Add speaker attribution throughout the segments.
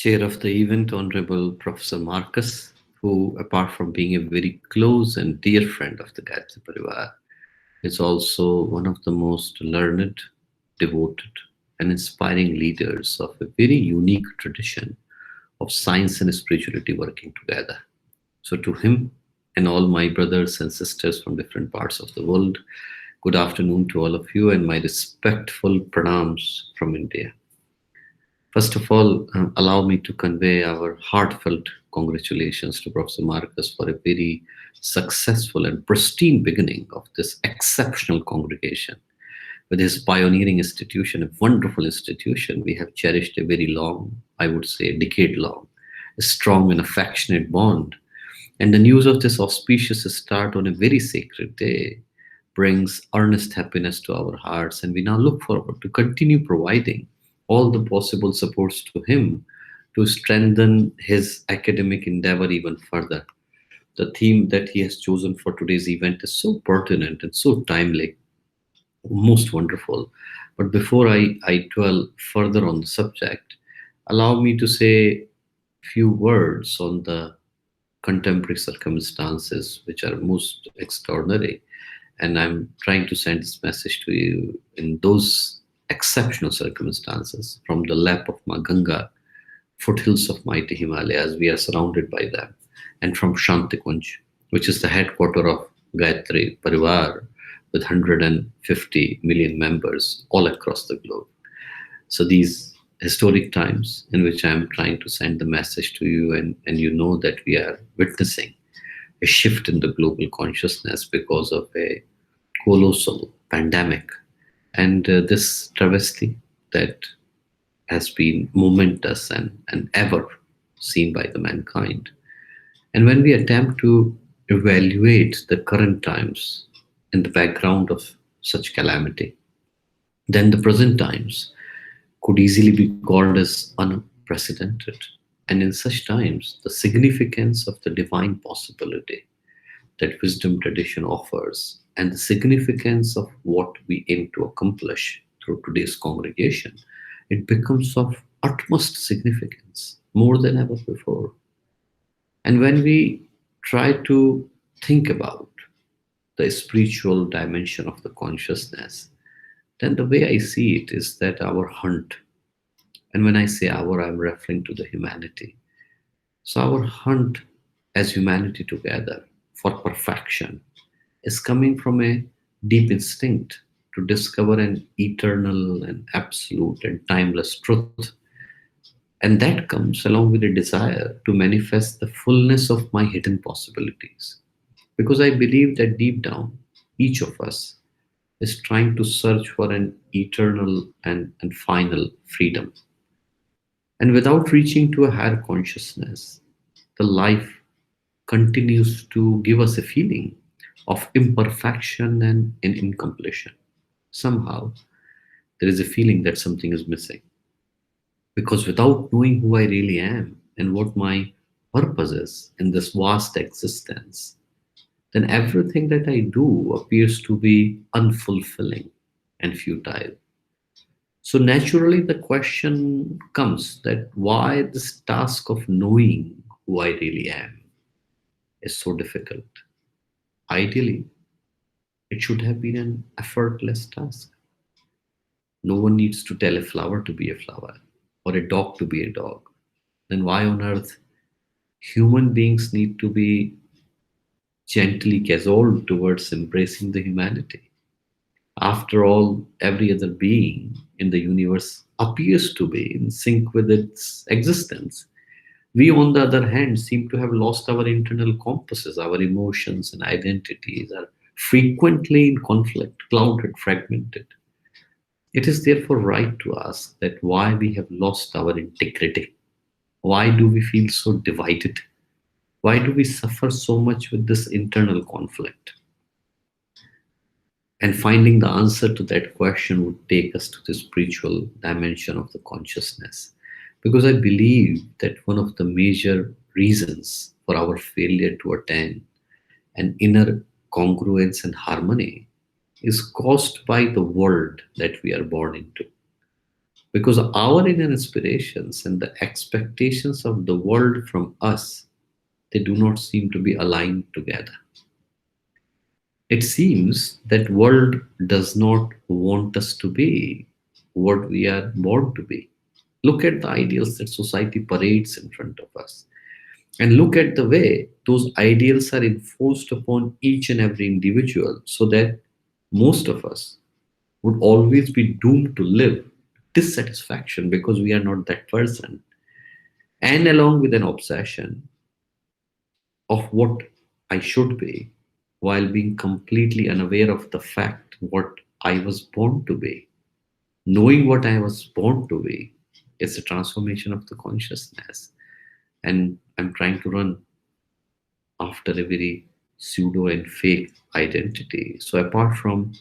Speaker 1: Chair of the event, Honorable Professor Marcus, who, apart from being a very close and dear friend of the Gayatri Parivar, is also one of the most learned, devoted, and inspiring leaders of a very unique tradition of science and spirituality working together. So, to him and all my brothers and sisters from different parts of the world, good afternoon to all of you, and my respectful pranams from India. First of all, allow me to convey our heartfelt congratulations to Professor Marcus for a very successful and pristine beginning of this exceptional congregation. With his pioneering institution, a wonderful institution, we have cherished a very long, I would say a decade long, a strong and affectionate bond. And the news of this auspicious start on a very sacred day brings earnest happiness to our hearts, and we now look forward to continue providing all the possible supports to him to strengthen his academic endeavor even further. The theme that he has chosen for today's event is so pertinent and so timely, most wonderful. But before I dwell further on the subject, allow me to say few words on the contemporary circumstances which are most extraordinary. And I'm trying to send this message to you in those exceptional circumstances from the lap of Ma Ganga, foothills of mighty Himalayas. We are surrounded by them. And from Shantikunj, which is the headquarter of Gayatri Parivar with 150 million members all across the globe. So these historic times in which I'm trying to send the message to you, and you know that we are witnessing a shift in the global consciousness because of a colossal pandemic and this travesty that has been momentous and ever seen by the mankind. And when we attempt to evaluate the current times in the background of such calamity, then the present times could easily be called as unprecedented. And in such times, the significance of the divine possibility that wisdom tradition offers and the significance of what we aim to accomplish through today's congregation, it becomes of utmost significance more than ever before. And when we try to think about the spiritual dimension of the consciousness, then the way I see it is that our hunt, and when I say our, I'm referring to the humanity. So our hunt as humanity together for perfection is coming from a deep instinct to discover an eternal and absolute and timeless truth. And that comes along with a desire to manifest the fullness of my hidden possibilities. Because I believe that deep down, each of us is trying to search for an eternal and final freedom. And without reaching to a higher consciousness, the life continues to give us a feeling of imperfection and incompletion. Somehow, there is a feeling that something is missing. Because without knowing who I really am and what my purpose is in this vast existence, then everything that I do appears to be unfulfilling and futile. So naturally, the question comes that why this task of knowing who I really am is so difficult. Ideally, it should have been an effortless task. No one needs to tell a flower to be a flower or a dog to be a dog. Then why on earth human beings need to be gently cajoled towards embracing the humanity? After all, every other being in the universe appears to be in sync with its existence. We, on the other hand, seem to have lost our internal compasses. Our emotions and identities are frequently in conflict, clouded, fragmented. It is therefore right to ask that why we have lost our integrity. Why do we feel so divided? Why do we suffer so much with this internal conflict? And finding the answer to that question would take us to the spiritual dimension of the consciousness. Because I believe that one of the major reasons for our failure to attain an inner congruence and harmony is caused by the world that we are born into. because our inner inspirations and the expectations of the world from us, they do not seem to be aligned together. It seems that world does not want us to be what we are born to be. Look at the ideals that society parades in front of us, and look at the way those ideals are enforced upon each and every individual, so that most of us would always be doomed to live dissatisfaction because we are not that person, and along with an obsession of what I should be, while being completely unaware of the fact what I was born to be. Knowing what I was born to be is a transformation of the consciousness, and I'm trying to run after a very pseudo and fake identity. So, apart from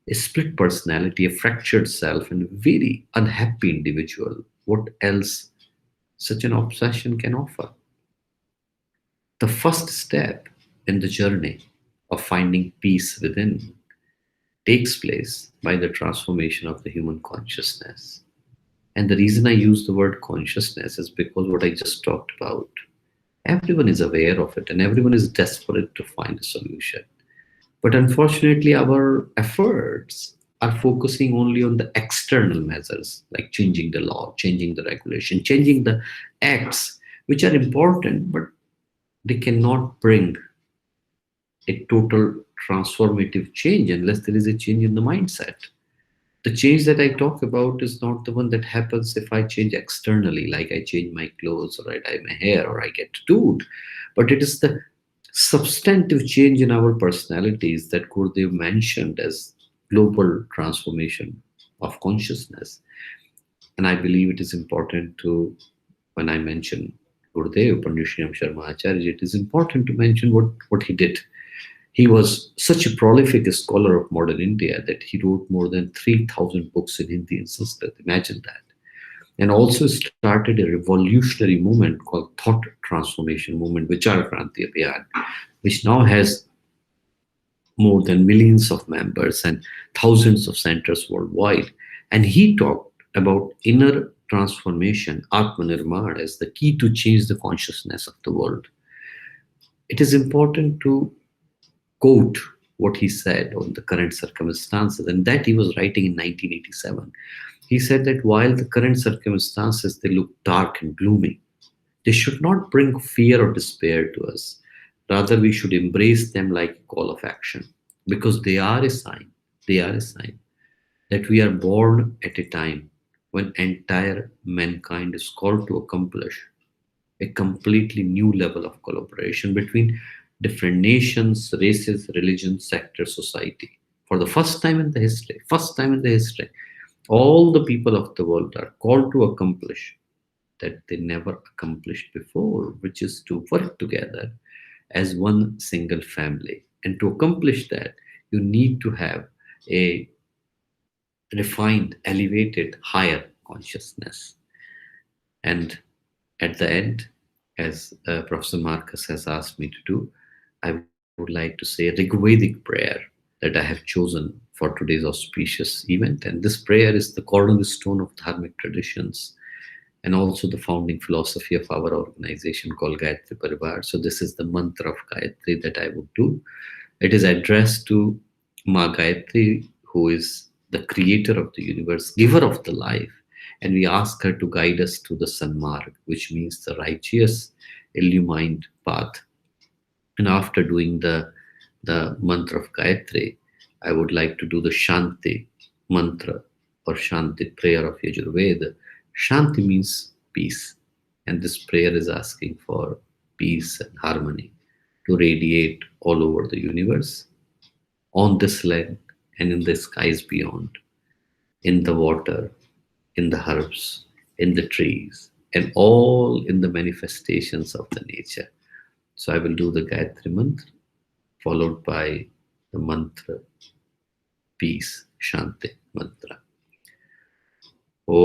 Speaker 1: a split personality, a fractured self, and a very unhappy individual, what else such an obsession can offer? The first step in the journey of finding peace within takes place by the transformation of the human consciousness. And the reason I use the word consciousness is because what I just talked about, everyone is aware of it and everyone is desperate to find a solution. But unfortunately, our efforts are focusing only on the external measures, like changing the law, changing the regulation, changing the acts, which are important, but they cannot bring a total transformative change unless there is a change in the mindset. The change that I talk about is not the one that happens if I change externally, like I change my clothes or I dye my hair or I get tattooed, but it is the substantive change in our personalities that Gurdev mentioned as global transformation of consciousness. And I believe it is important to, when I mention Gurudev, Pandit Sharma Acharya, it is important to mention what he did. He was such a prolific scholar of modern India that he wrote more than 3,000 books in Hindi and Sanskrit. Imagine that. And also started a revolutionary movement called Thought Transformation Movement, Vichar Kranti Abhiyan, which now has more than millions of members and thousands of centers worldwide. And he talked about inner transformation, Atmanirman, as the key to change the consciousness of the world. It is important to quote what he said on the current circumstances, and that he was writing in 1987. He said that while the current circumstances they look dark and gloomy, they should not bring fear or despair to us. Rather, we should embrace them like a call of action, because they are a sign. They are a sign that we are born at a time when entire mankind is called to accomplish a completely new level of collaboration between different nations, races, religions, sectors, society. For the first time in the history, all the people of the world are called to accomplish that they never accomplished before, which is to work together as one single family. And to accomplish that, you need to have a refined, elevated, higher consciousness. And at the end, as Professor Marcus has asked me to do, I would like to say a Rigvedic prayer that I have chosen for today's auspicious event. And this prayer is the cornerstone of dharmic traditions and also the founding philosophy of our organization called Gayatri Parivar. So this is the mantra of Gayatri that I would do. It is addressed to Ma Gayatri, who is the creator of the universe, giver of the life, and we ask her to guide us to the Sanmarg, which means the righteous, illumined path. And after doing the mantra of Gayatri, I would like to do the Shanti mantra or Shanti prayer of Yajurveda. Shanti means peace, and this prayer is asking for peace and harmony to radiate all over the universe, on this land, and in the skies beyond, in the water, in the herbs, in the trees, and all in the manifestations of the nature. So I will do the Gayatri mantra, followed by the mantra peace, Shanti mantra. Om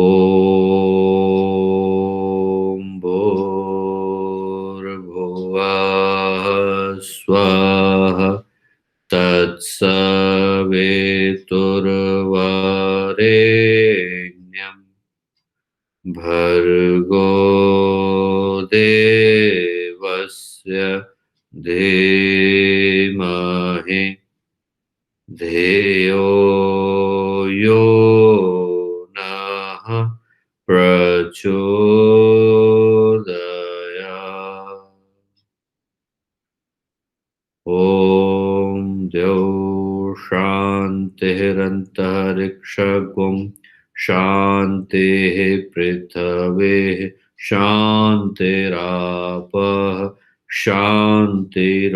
Speaker 1: Bhurbhuvah Swaha Tatsaviturvarenyam भर्गो देवस्य धीमहि धियो यो नः प्रचोदयात्। ॐ द्यौः शान्तिरन्तरिक्षगुं शान्तिः पृथिवेः शान्तिरापः शान्तिरौषधयः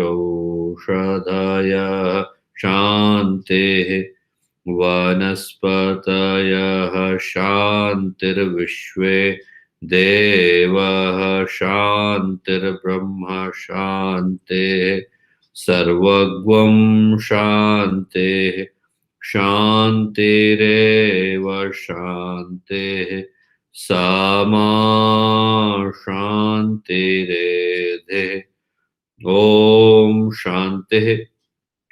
Speaker 1: शान्तिः वनस्पतयः शान्तिर्विश्वे देवः शान्तिर्ब्रह्म शान्तिः सर्वगं शान्तिः शान्तिरेव शान्तिः सामा शान्तिरेधि ॐ शान्तिः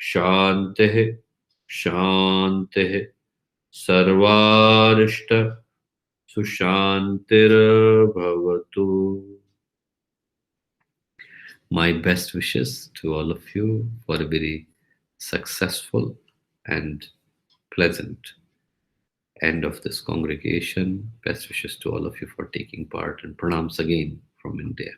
Speaker 1: शान्तिः शान्तिः सर्वारिष्ट सुशान्तिर्भवतु. My best wishes to all of you for a very successful and pleasant end of this congregation. Best wishes to all of you for taking part, and pranams again from India.